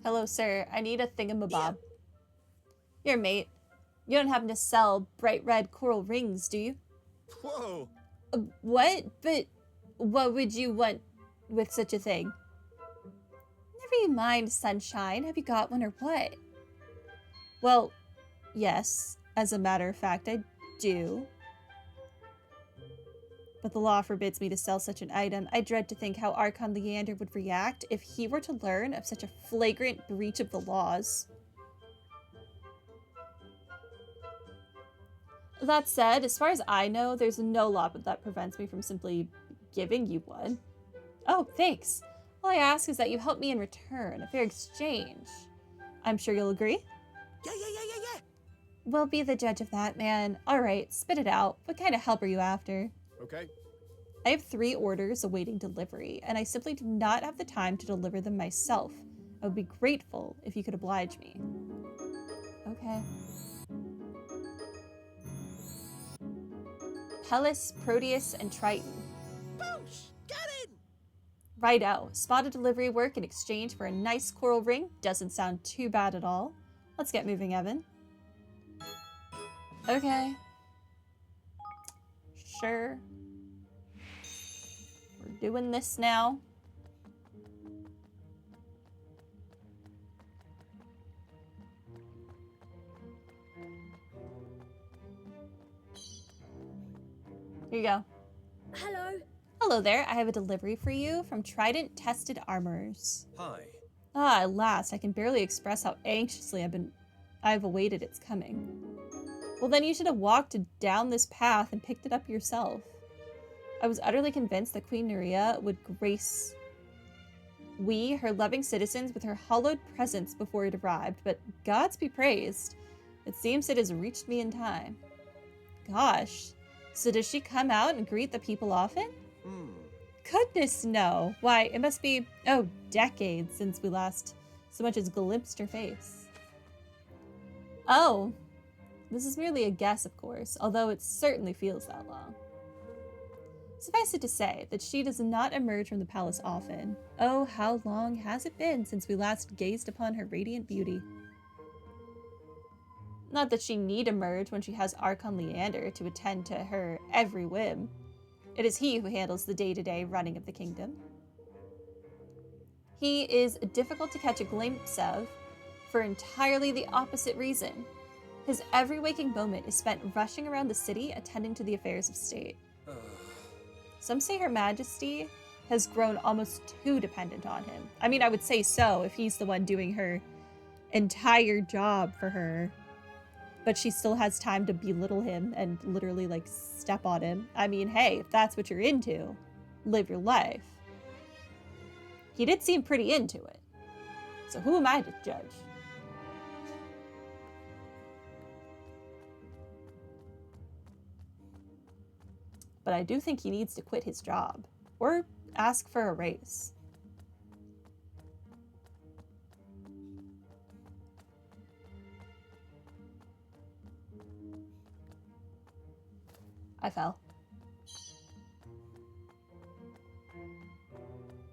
Hello, sir. I need a thingamabob. Here, mate. You don't happen to sell bright red coral rings, do you? Whoa! What? But what would you want with such a thing? Never you mind, sunshine. Have you got one or what? Well, yes. As a matter of fact, I do. But the law forbids me to sell such an item. I dread to think how Archon Leander would react if he were to learn of such a flagrant breach of the laws. That said, as far as I know, there's no law that prevents me from simply giving you one. Oh, thanks. All I ask is that you help me in return, a fair exchange. I'm sure you'll agree? Yeah. We'll be the judge of that, man. All right, spit it out. What kind of help are you after? Okay. I have 3 orders awaiting delivery, and I simply do not have the time to deliver them myself. I would be grateful if you could oblige me. Okay. Pellis, Proteus, and Triton. Boosh! Got it! Righto. Spotted delivery work in exchange for a nice coral ring. Doesn't sound too bad at all. Let's get moving, Evan. Okay. Sure. We're doing this now. Here you go. Hello. Hello there. I have a delivery for you from Trident Tested Armorers. Hi. Ah, at last. I can barely express how anxiously I've awaited its coming. Well, then you should have walked down this path and picked it up yourself. I was utterly convinced that Queen Nuria would grace her loving citizens, with her hallowed presence before it arrived, but gods be praised. It seems it has reached me in time. Gosh, so does she come out and greet the people often? Goodness, no. Why, it must be, decades since we last so much as glimpsed her face. Oh, this is merely a guess, of course, although it certainly feels that long. Suffice it to say that she does not emerge from the palace often. Oh, how long has it been since we last gazed upon her radiant beauty? Not that she need emerge when she has Archon Leander to attend to her every whim. It is he who handles the day-to-day running of the kingdom. He is difficult to catch a glimpse of for entirely the opposite reason. His every waking moment is spent rushing around the city attending to the affairs of state. Some say Her Majesty has grown almost too dependent on him. I mean, I would say so if he's the one doing her entire job for her. But she still has time to belittle him and literally, like, step on him. I mean, hey, if that's what you're into, live your life. He did seem pretty into it. So who am I to judge? But I do think he needs to quit his job or ask for a raise. I fell.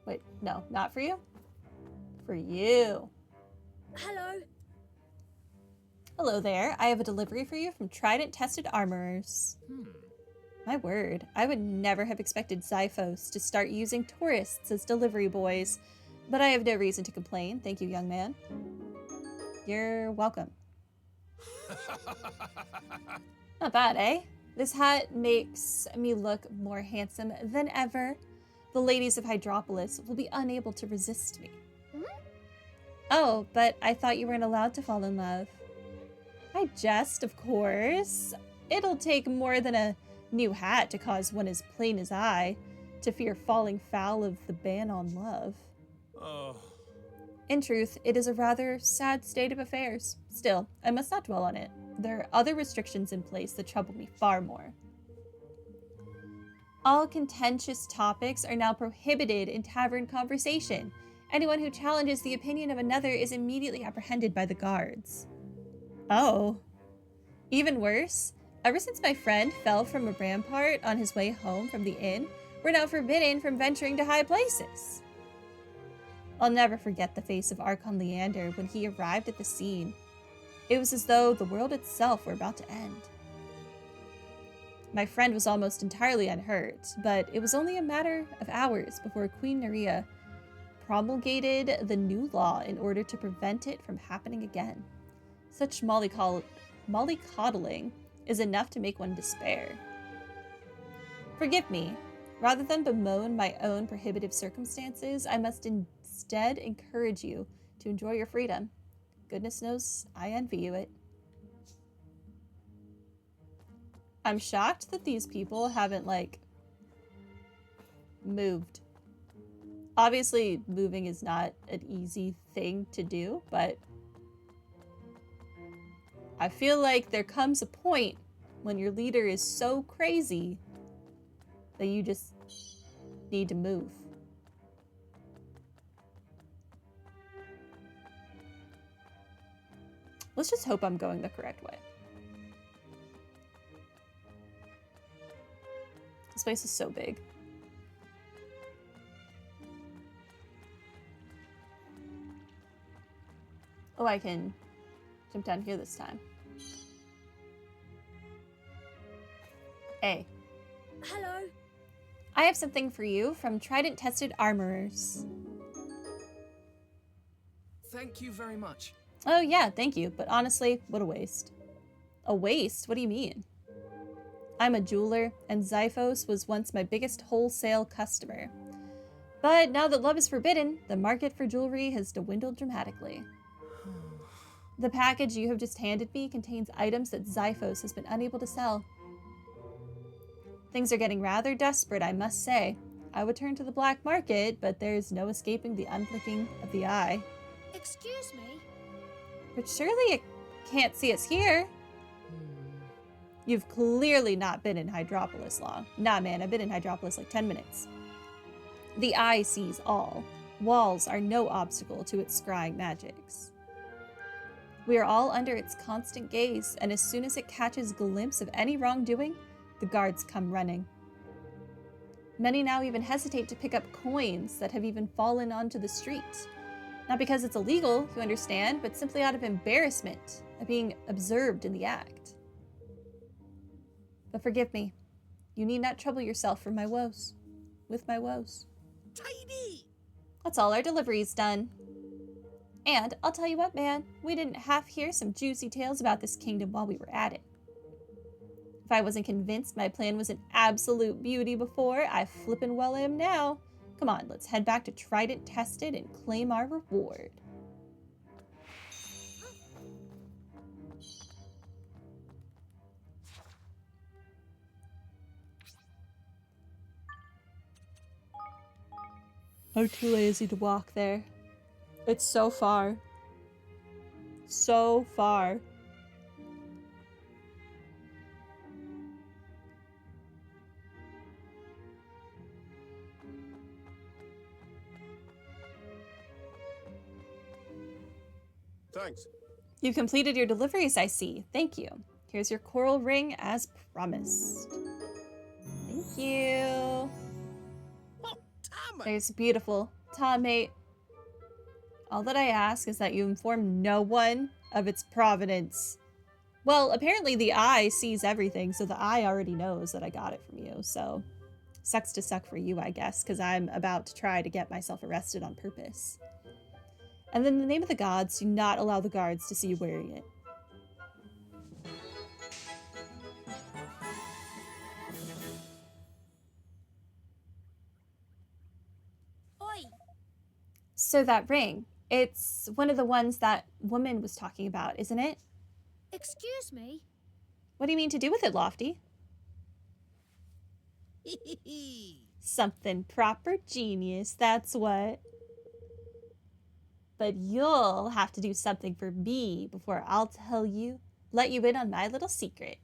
Wait, no, not for you. For you. Hello. Hello there. I have a delivery for you from Trident Tested Armorers. My word, I would never have expected Zyphos to start using tourists as delivery boys, but I have no reason to complain. Thank you, young man. You're welcome. Not bad, eh? This hat makes me look more handsome than ever. The ladies of Hydropolis will be unable to resist me. Oh, but I thought you weren't allowed to fall in love. I jest, of course. It'll take more than a new hat to cause one as plain as I to fear falling foul of the ban on love. Oh. In truth, it is a rather sad state of affairs. Still, I must not dwell on it. There are other restrictions in place that trouble me far more. All contentious topics are now prohibited in tavern conversation. Anyone who challenges the opinion of another is immediately apprehended by the guards. Oh. Even worse, ever since my friend fell from a rampart on his way home from the inn, we're now forbidden from venturing to high places. I'll never forget the face of Archon Leander when he arrived at the scene. It was as though the world itself were about to end. My friend was almost entirely unhurt, but it was only a matter of hours before Queen Nerea promulgated the new law in order to prevent it from happening again. Such mollycoddling is enough to make one despair. Forgive me. Rather than bemoan my own prohibitive circumstances, I must instead encourage you to enjoy your freedom. Goodness knows I envy you it. I'm shocked that these people haven't, like, moved. Obviously, moving is not an easy thing to do, but I feel like there comes a point when your leader is so crazy that you just need to move. Let's just hope I'm going the correct way. This place is so big. Oh, I can jump down here this time. Hey. Hello. I have something for you from Trident-tested armorers. Thank you very much. Oh yeah, thank you, but honestly, what a waste. A waste? What do you mean? I'm a jeweler, and Xiphos was once my biggest wholesale customer. But now that love is forbidden, the market for jewelry has dwindled dramatically. The package you have just handed me contains items that Xiphos has been unable to sell. Things are getting rather desperate, I must say. I would turn to the black market, but there's no escaping the unblinking of the eye. Excuse me? But surely you can't see us here. You've clearly not been in Hydropolis long. Nah, man, I've been in Hydropolis like 10 minutes. The eye sees all. Walls are no obstacle to its scrying magics. We are all under its constant gaze, and as soon as it catches a glimpse of any wrongdoing, the guards come running. Many now even hesitate to pick up coins that have even fallen onto the street. Not because it's illegal, you understand, but simply out of embarrassment at being observed in the act. But forgive me, you need not trouble yourself for my woes. With my woes. Tidy! That's all our delivery's done. And I'll tell you what, man, we didn't half hear some juicy tales about this kingdom while we were at it. If I wasn't convinced my plan was an absolute beauty before, I flippin' well am now. Come on, let's head back to Trident Tested and claim our reward. I'm too lazy to walk there. It's so far. So far. Thanks. You've completed your deliveries, I see. Thank you. Here's your coral ring as promised. Thank you. Oh, Tom! There's beautiful. Tom, mate. All that I ask is that you inform no one of its provenance. Well, apparently the eye sees everything, so the eye already knows that I got it from you, so sucks to suck for you, I guess, because I'm about to try to get myself arrested on purpose. And in the name of the gods, do not allow the guards to see you wearing it. Oi! So that ring, it's one of the ones that woman was talking about, isn't it? Excuse me? What do you mean to do with it, Lofty? Something proper genius, that's what. But you'll have to do something for me before I'll let you in on my little secret.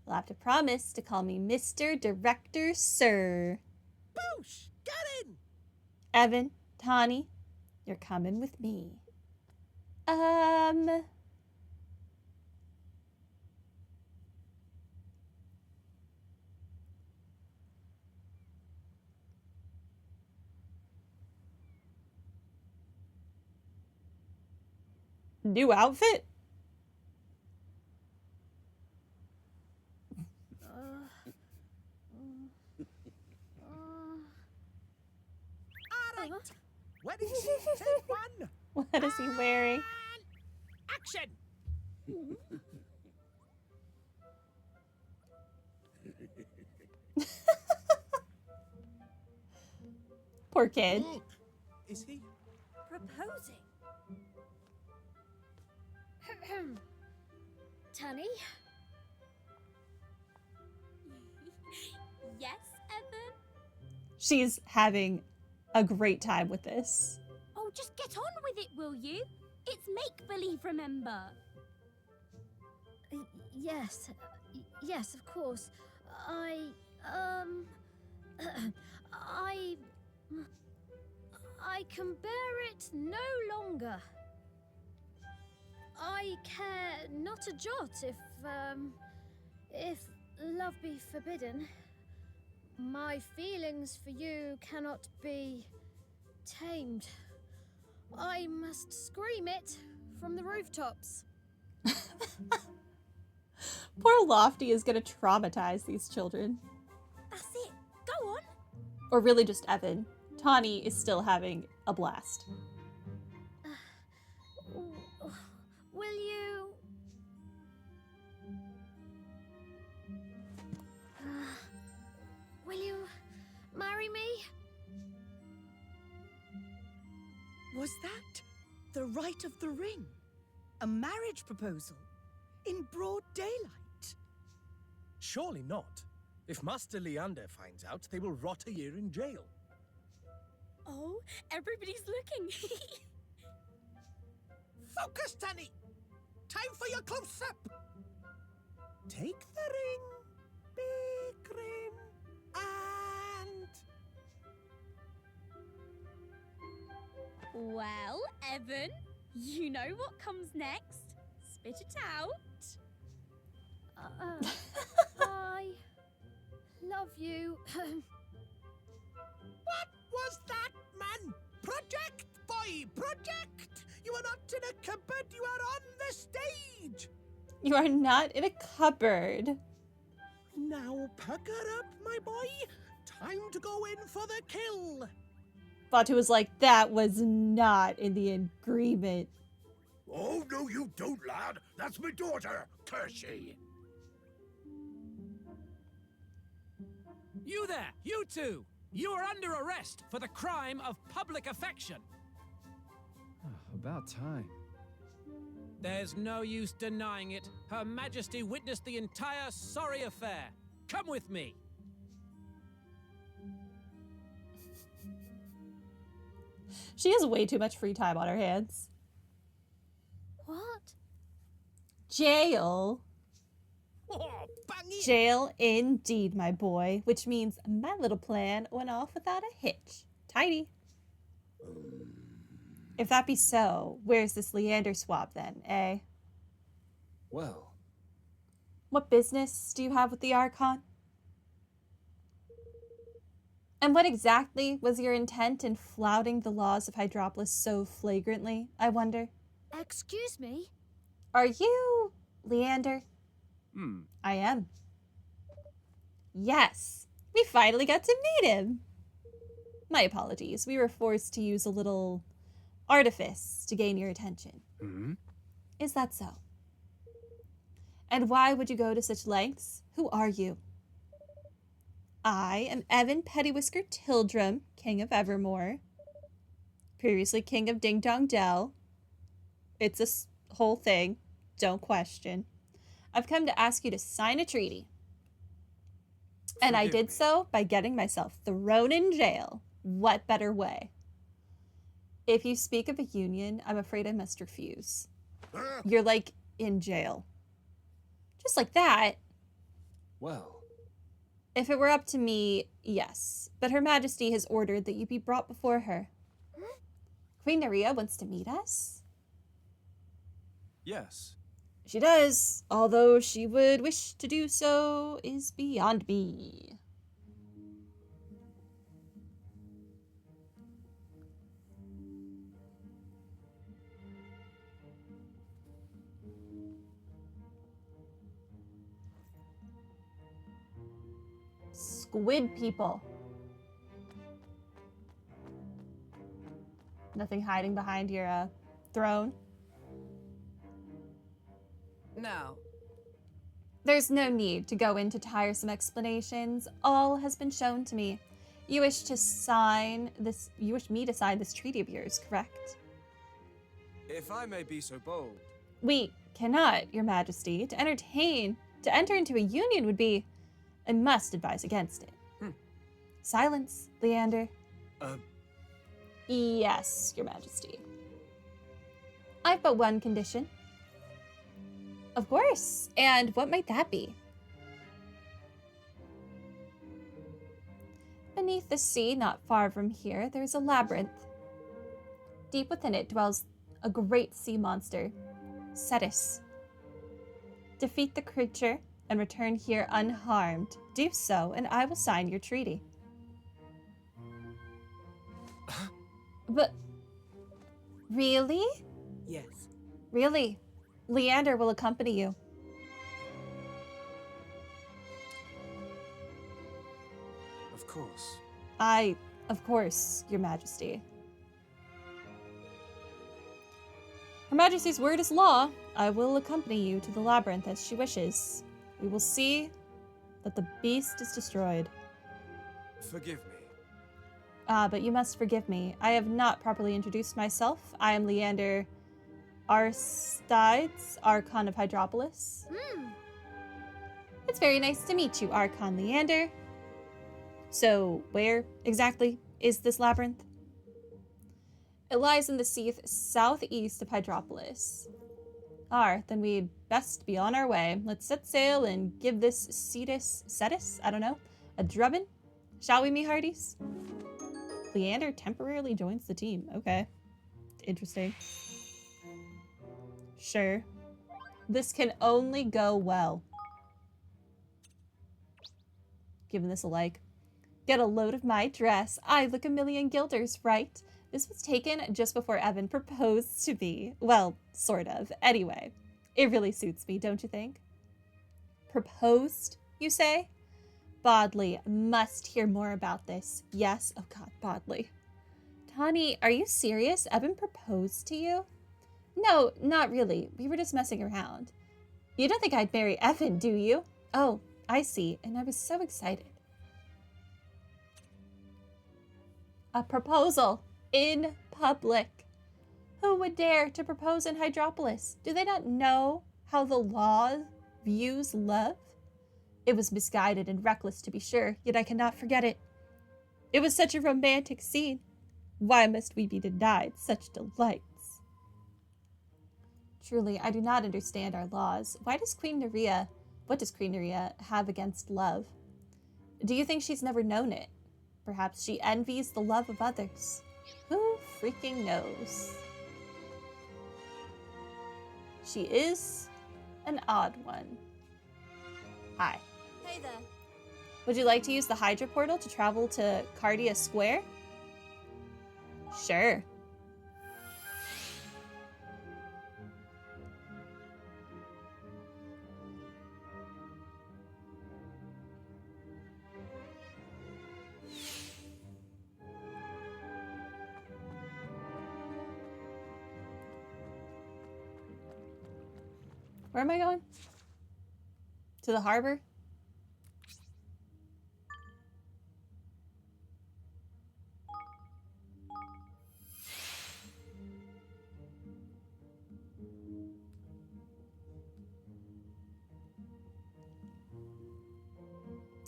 You'll have to promise to call me Mr. Director Sir. Boosh! Get in! Evan, Tawny, you're coming with me. New outfit? All right. Ready? Take one. What is he wearing? Action. Poor kid. Look. Is he? Proposing. Tunny? Yes, Evan? She's having a great time with this. Oh, just get on with it, will you? It's make-believe, remember? Yes. Yes, of course. I can bear it no longer. I care not a jot if love be forbidden. My feelings for you cannot be tamed. I must scream it from the rooftops. Poor Lofty is gonna traumatize these children. That's it. Go on. Or really just Evan. Tawny is still having a blast. Will you... will you marry me? Was that the rite of the ring? A marriage proposal? In broad daylight? Surely not. If Master Leander finds out, they will rot a year in jail. Oh, everybody's looking. Focus, Danny! Time for your close-up! Take the ring, big ring, and... Well, Evan, you know what comes next. Spit it out. I love you. What was that, man? Project, boy, project! You are not in a cupboard, you are on the stage! You are not in a cupboard. Now pucker up, my boy. Time to go in for the kill. Batu was like, that was not in the agreement. Oh, no, you don't, lad. That's my daughter, Kershey. You there, you two! You are under arrest for the crime of public affection. About time. There's no use denying it. Her Majesty witnessed the entire sorry affair. Come with me. She has way too much free time on her hands. What? Jail. Oh, bang it. Jail indeed, my boy. Which means my little plan went off without a hitch. Tidy. If that be so, where's this Leander swap then, eh? Well, What business do you have with the Archon? And what exactly was your intent in flouting the laws of Hydropolis so flagrantly, I wonder? Excuse me? Are you Leander? hmm. I am. Yes, we finally got to meet him. My apologies. We were forced to use a little artifice to gain your attention. Hmm? Is that so? And why would you go to such lengths? Who are you? I am Evan Pettywhisker Tildrum, King of Evermore. Previously King of Ding Dong Dell. It's a whole thing. Don't question. I've come to ask you to sign a treaty. And I Forgive did me. so by getting myself thrown in jail. What better way? If you speak of a union, I'm afraid I must refuse. You're like in jail. Just like that. Well, If it were up to me, yes. But Her Majesty has ordered that you be brought before her. Queen Naria wants to meet us? yes. She does, although she would wish to do so is beyond me. squid people. Nothing hiding behind your throne. Now, There's no need to go into tiresome explanations. All has been shown to me. You wish me to sign this treaty of yours, correct? If I may be so bold. We cannot, Your Majesty. To enter into a union would be... I must advise against it. Silence, Leander. Yes, Your Majesty. I've but one condition. Of course. And what might that be? Beneath the sea, not far from here, there is a labyrinth. Deep within it dwells a great sea monster, Cetus. Defeat the creature and return here unharmed. Do so, and I will sign your treaty. But... really? Yes. Really? Leander will accompany you. Of course. Of course, Your Majesty. Her Majesty's word is law. I will accompany you to the labyrinth as she wishes. We will see that the beast is destroyed. Forgive me. But you must forgive me. I have not properly introduced myself. I am Leander Aristides, Archon of Hydropolis. It's very nice to meet you, Archon Leander. So, where exactly is this labyrinth? It lies in the sea southeast of Hydropolis. Then we'd best be on our way. Let's set sail and give this Cetus, I don't know, a drubbing. Shall we, me hearties? Leander temporarily joins the team. Okay. Interesting. Sure. This can only go well. Giving this a like. Get a load of my dress. I look a million guilders, right? This was taken just before Evan proposed to me. Well, sort of. Anyway, it really suits me, don't you think? Proposed, you say? Bodley, must hear more about this. Yes? Oh god, Bodley. Tawny, are you serious? Evan proposed to you? No, not really. We were just messing around. You don't think I'd marry Evan, do you? Oh, I see. And I was so excited. A proposal in public. Who would dare to propose in Hydropolis? Do they not know how the law views love? It was misguided and reckless, to be sure, yet I cannot forget it. It was such a romantic scene. Why must we be denied such delights? Truly, I do not understand our laws. What does Queen Nerea have against love? Do you think she's never known it? Perhaps she envies the love of others. Who freaking knows? She is an odd one. Hi. Hey there. Would you like to use the Hydra portal to travel to Cardia Square? Sure. Where am I going? To the harbor?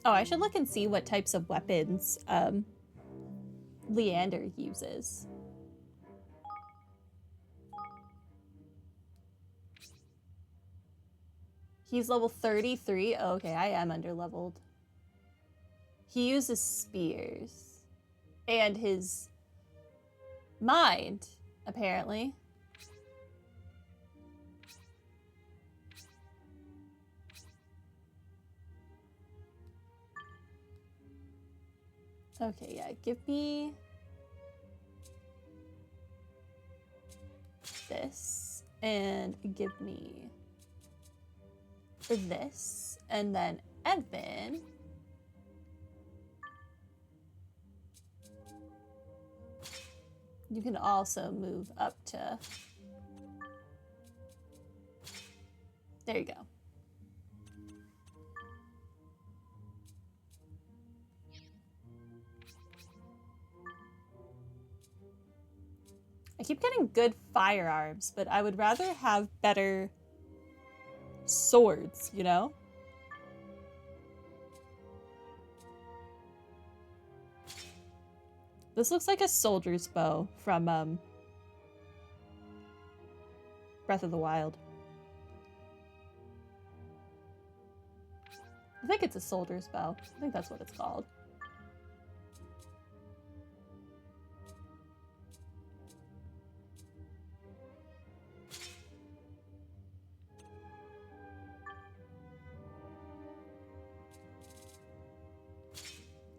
Oh, I should look and see what types of weapons Leander uses. He's level 33. Oh, okay, I am underleveled. He uses spears. And his mind, apparently. Okay, yeah, give me this and give me this, and then Evan You can also move up to... There you go. I keep getting good firearms, but I would rather have better swords, you know? This looks like a soldier's bow from Breath of the Wild. I think it's a soldier's bow. I think that's what it's called.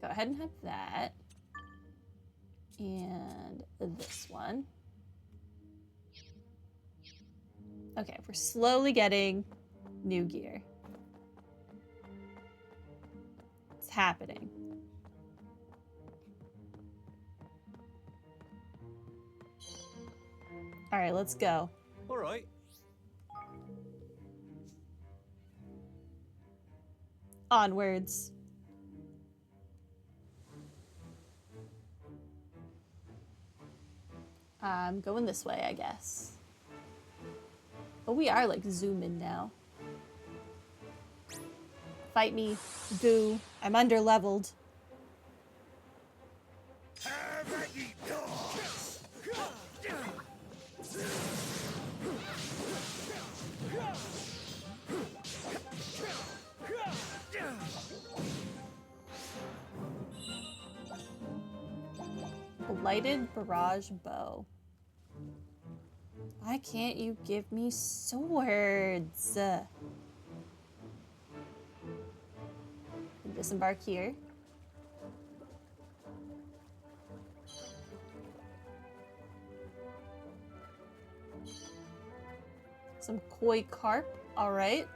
Go ahead and have that. And this one. Okay, we're slowly getting new gear. It's happening. All right, let's go. All right. Onwards. I'm going this way, I guess. Oh, we are like zooming now. Fight me, boo. I'm under-leveled. Blighted barrage bow. Why can't you give me swords? Disembark here. Some koi carp. All right.